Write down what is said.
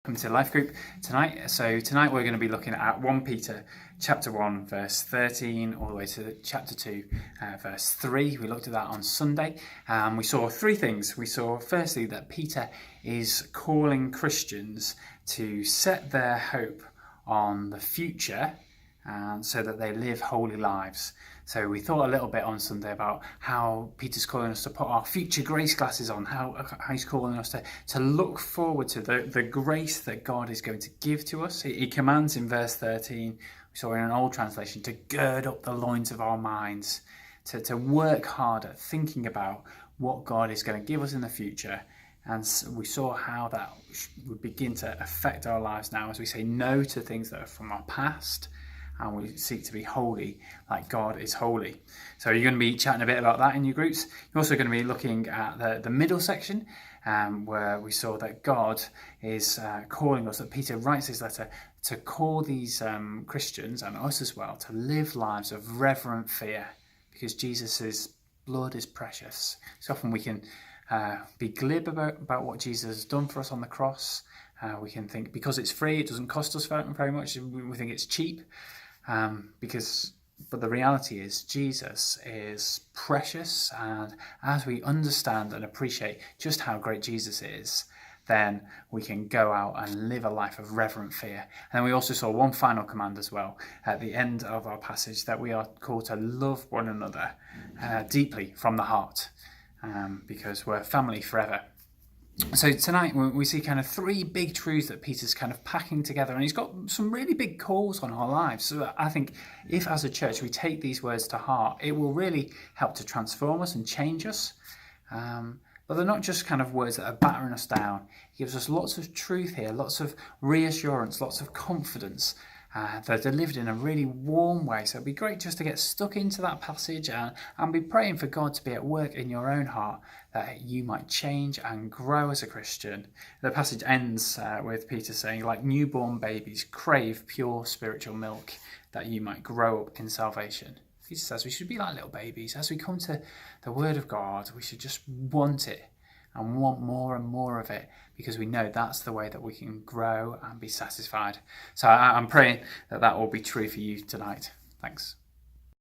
Welcome to Life Group tonight. So tonight we're going to be looking at 1 Peter chapter 1 verse 13 all the way to chapter 2 verse 3. We looked at that on Sunday and we saw three things. We saw firstly that Peter is calling Christians to set their hope on the future so that they live holy lives. So we thought a little bit on Sunday about how Peter's calling us to put our future grace glasses on, how he's calling us to look forward to the grace that God is going to give to us. He commands in verse 13, we saw in an old translation, to gird up the loins of our minds, to work harder, thinking about what God is going to give us in the future. And we saw how that would begin to affect our lives now as we say no to things that are from our past, and we seek to be holy like God is holy. So you're going to be chatting a bit about that in your groups. You're also going to be looking at the middle section where we saw that God is calling us, that Peter writes his letter to call these Christians and us as well to live lives of reverent fear because Jesus' blood is precious. So often we can be glib about what Jesus has done for us on the cross. We can think because it's free, it doesn't cost us very much. We think it's cheap. But the reality is Jesus is precious, and as we understand and appreciate just how great Jesus is, then we can go out and live a life of reverent fear. And then we also saw one final command as well at the end of our passage, that we are called to love one another deeply from the heart, because we're family forever. So tonight we see kind of three big truths that Peter's kind of packing together, and he's got some really big calls on our lives. So I think if as a church we take these words to heart, it will really help to transform us and change us. But they're not just kind of words that are battering us down. He gives us lots of truth here, lots of reassurance, lots of confidence. They're delivered in a really warm way. So it'd be great just to get stuck into that passage and be praying for God to be at work in your own heart, that you might change and grow as a Christian. The passage ends with Peter saying, like newborn babies, crave pure spiritual milk, that you might grow up in salvation. Peter says we should be like little babies. As we come to the Word of God, we should just want it and want more and more of it, because we know that's the way that we can grow and be satisfied. So I'm praying that will be true for you tonight. Thanks.